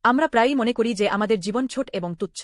আমরা প্রায়ই মনে করি যে আমাদের জীবন ছোট এবং তুচ্ছ।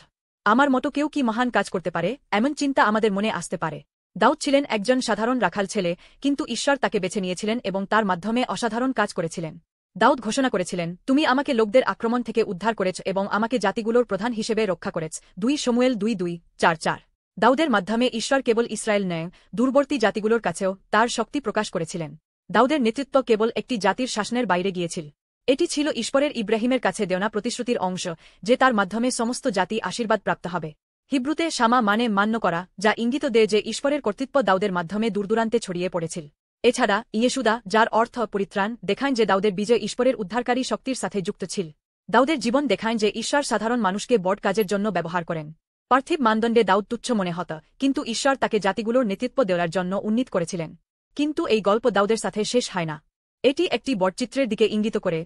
আমার মতো কেউ কি মহান কাজ করতে পারে, এমন চিন্তা আমাদের মনে আসতে পারে। দাউদ ছিলেন একজন সাধারণ রাখাল ছেলে, কিন্তু ঈশ্বর তাকে বেছে নিয়েছিলেন এবং তার মাধ্যমে অসাধারণ কাজ করেছিলেন। দাউদ ঘোষণা করেছিলেন, তুমি আমাকে লোকদের আক্রমণ থেকে উদ্ধার করেছ এবং আমাকে জাতিগুলোর প্রধান হিসেবে রক্ষা করেছ। 2 শমূয়েল 2:2-4-4। দাউদের মাধ্যমে ঈশ্বর কেবল ইসরায়েল নয়, দূরবর্তী জাতিগুলোর কাছেও তার শক্তি প্রকাশ করেছিলেন। দাউদের নেতৃত্ব কেবল একটি জাতির শাসনের বাইরে গিয়েছিল। এটি ছিল ঈশ্বরের ইব্রাহিমের কাছে দেওয়া প্রতিশ্রুতির অংশ, যে তার মাধ্যমে সমস্ত জাতি আশীর্বাদ প্রাপ্ত হবে। হিব্রুতে শামা মানে মান্য করা, যা ইঙ্গিত দেয় যে ঈশ্বরের কর্তৃত্ব দাউদের মাধ্যমে দূরদূরান্তে ছড়িয়ে পড়েছিল। এছাড়া ইয়েশুদা, যার অর্থ পরিত্রাণ, দেখায় যে দাউদের বিজয় ঈশ্বরের উদ্ধারকারী শক্তির সাথে যুক্ত ছিল। দাউদের জীবন দেখায় যে ঈশ্বর সাধারণ মানুষকে বড় কাজের জন্য ব্যবহার করেন। পার্থিব মানদণ্ডে দাউদ তুচ্ছ মনে হতো, কিন্তু ঈশ্বর তাকে জাতিগুলোর নেতৃত্ব দেওয়ার জন্য উন্নীত করেছিলেন। কিন্তু এই গল্প দাউদের সাথে শেষ হয় না। এটি একটি বটচিত্রের দিকে ইঙ্গিত করে।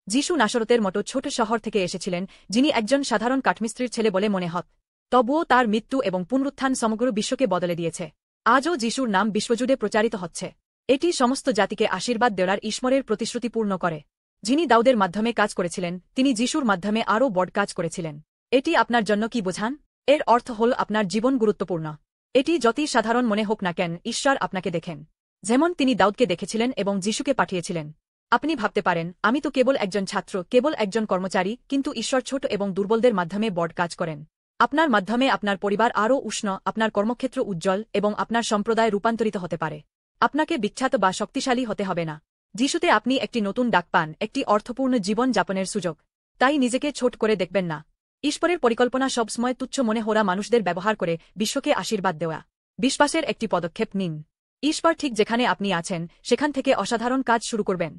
যিশু নাসরতের মতো ছোট শহর থেকে এসেছিলেন, যিনি একজন সাধারণ কাঠমিস্ত্রির ছেলে বলে মনে হত। তবুও তার মৃত্যু এবং পুনরুত্থান সমগ্র বিশ্বকে বদলে দিয়েছে। আজও যিশুর নাম বিশ্বজুড়ে প্রচারিত হচ্ছে। এটি সমস্ত জাতিকে আশীর্বাদ দেওয়ার ঈশ্বরের প্রতিশ্রুতি পূর্ণ করে। যিনি দাউদের মাধ্যমে কাজ করেছিলেন, তিনি যিশুর মাধ্যমে আরও বড় কাজ করেছিলেন। এটি আপনার জন্য কি বোঝান? এর অর্থ হল আপনার জীবন গুরুত্বপূর্ণ। এটি যতই সাধারণ মনে হোক না কেন, ঈশ্বর আপনাকে দেখেন যেমন তিনি দাউদকে দেখেছিলেন এবং যিশুকে পাঠিয়েছিলেন। আপনি ভাবতে পারেন, আমি তো কেবল একজন ছাত্র, কেবল একজন কর্মচারী, কিন্তু ঈশ্বর ছোট এবং দুর্বলদের মাধ্যমে বড় কাজ করেন। আপনার মাধ্যমে আপনার পরিবার আরও উষ্ণ, আপনার কর্মক্ষেত্র উজ্জ্বল এবং আপনার সম্প্রদায় রূপান্তরিত হতে পারে। আপনাকে বিখ্যাত বা শক্তিশালী হতে হবে না। যিশুতে আপনি একটি নতুন ডাক পান, একটি অর্থপূর্ণ জীবন যাপনের সুযোগ। তাই নিজেকে ছোট করে দেখবেন না। ঈশ্বরের পরিকল্পনা সবসময় তুচ্ছ মনে হওয়া মানুষদের ব্যবহার করে বিশ্বকে আশীর্বাদ দেওয়া। বিশ্বাসের একটি পদক্ষেপ নিন। ঈশ্বর ঠিক যেখানে আপনি আছেন, সেখান থেকে অসাধারণ কাজ শুরু করবেন।